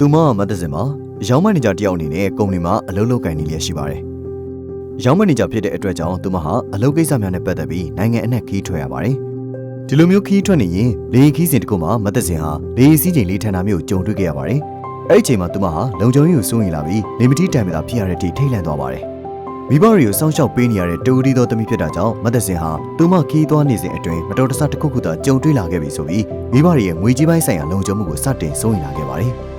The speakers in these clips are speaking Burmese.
သူမမတ်တစင်မှာရောင်းမန်နေဂျာတယောက်အနေနဲ့ကုမ္ပဏီမှာအလုပ်လုပ်ကိုင်နေလျက်ရှိပါတယ်။ရောင်းမန်နေဂျာဖြစ်တဲ့အတွက်ကြောင့်သူမဟာအလုပ်ကိစ္စများနဲ့ပတ်သက်ပြီးနိုင်ငံအနှံ့ခီးထွက်ရပါတယ်။ဒီလိုမျိုးခီးထွက်နေရင်လေခီးစဉ်တစ်ခုမှာမတ်တစင်ဟာလေစီးချိန်လေးထန်တာမျိုးကြုံတွေ့ခဲ့ရပါတယ်။အဲ့ဒီအချိန်မှာသူမဟာလုံခြုံရေးကိုစိုးရိမ်လာပြီးနေမတီးတံမြတာဖြစ်ရတဲ့အထိထိတ်လန့်သွားပါတယ်။မိဘတွေကိုစောင့်ရှောက်ပေးနေရတဲ့တူဒီသောသမီးဖြစ်တာကြောင့်မတ်တစင်ဟာသူမခီးသွားနေစဉ်အတွင်းမတော်တဆတစ်ခုခုသာကြုံတွေ့လာခဲ့ပြီဆိုပြီးမိဘတွေရဲ့ငွေကြီးပိုင်းဆိုင်ရာလုံခြုံမှုကိုစတင်စိုးရိမ်လာခဲ့ပါတယ်။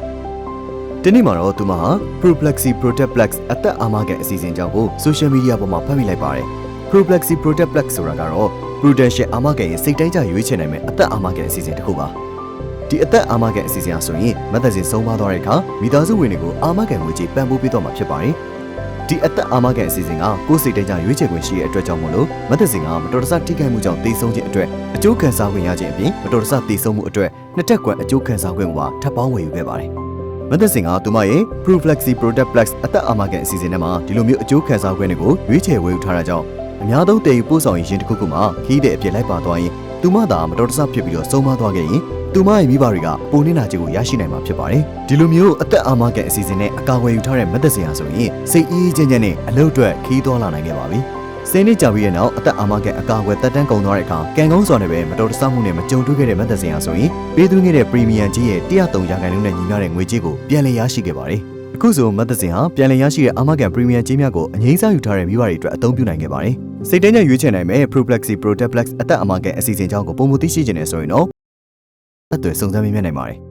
ဒီနေ့မှာတော့သူမဟာ Proplexy Protect Plex အသက်အာမခံအစီအစဉ်ကြောင့်ကို social media ပေါ်မှာဖတ်မိလိုက်ပါတယ်။ Proplexy Protect Plex ဆိုတာကတော့ Prudential အာမခံရဲ့စိတ်တိုင်းကျရွေးချယ်နိုင်မဲ့အသက်အာမခံအစီအစဉ်တစ်ခုပါ။ဒီအသက်အာမခံအစီအစဉ်အဆိုရင်မသက်စင်ဆုံးပါသွားတဲ့အခါမိသားစုဝင်တွေကိုအာမခံငွေကြေးပံ့ပိုးပေးတော့မှာဖြစ်ပါတယ်။ဒီအသက်အာမခံအစီအစဉ်ကကိုယ်စိတ်တိုင်းကျရွေးချယ်ခွင့်ရှိတဲ့အတွက်ကြောင့်မို့လို့မသက်စင်ကမတော်တဆထိခိုက်မှုကြောင့်သေဆုံးခြင်းအတွက်အကျိုးခံစားခွင့်ရခြင်းအပြင်မတော်တဆသေဆုံးမှုအတွက်နှစ်ထပ်ကွယ်အကျိုးခံစားခွင့်ကိုပါထပ်ပေါင်းဝယ်ယူခဲ့ပါတယ်။မသက်စင်ကသူမရဲ့ Proplexy Protect Plex အသက်အာမခံအစီအစဉ်ထဲမှာဒီလိုမျိုးအကျိုးခံစားခွင့်တွေကိုရွေးချယ်ဝယ်ယူထားတာကြောင့်အများသုံးတည်ယူပို့ဆောင်ရေးတစ်ခုခုမှာခီးတဲ့အပြည့်လိုက်ပါသွားရင်သူမသာမတော်တဆဖြစ်ပြီးတော့ဆုံးမသွားခဲ့ရင်သူမရဲ့မိဘတွေကပုံနှိမ့်နာခြင်းကိုရရှိနိုင်မှာဖြစ်ပါတယ်။ဒီလိုမျိုးအသက်အာမခံအစီအစဉ်နဲ့အကာအကွယ်ယူထားတဲ့မသက်စင်ဟာဆိုရင်စိတ်အေးချမ်းချမ်းနဲ့အလုပ်အတွက်ခီးသွားလာနိုင်ခဲ့ပါပြီ။10နှစ်ကြာပြီးတဲ့နောက်အသက်အာမခံအကာအကွယ်တက်တန်းကုန်သွားတဲ့အခါကံကောင်းစွာနဲ့ပဲမတော်တဆမှုနဲ့မကြုံတွေ့ခဲ့တဲ့မသက်စင်ဟာဆိုရင်ပေးသွင်းခဲ့တဲ့ပရီမီယံကြီးရဲ့103%နဲ့ညီမျှတဲ့ငွေကြေးကိုပြန်လည်ရရှိခဲ့ပါတယ်။အခုဆိုမသက်စင်ဟာပြန်လည်ရရှိတဲ့အာမခံပရီမီယံကြီးများကိုအငြိမ်းစားယူထားတဲ့မိဘတွေအတွက်အသုံးပြုနိုင်ခဲ့ပါတယ်။စိတ်တိုင်းကျရွေးချယ်နိုင်မဲ့ Proplexy Protect Plex အသက်အာမခံအစီအစဉ်ကြောင့်ကိုပုံမသိရှိခြင်းနဲ့ဆိုရင်တော့အသွေးစုံစမ်းမိနိုင်ပါတယ်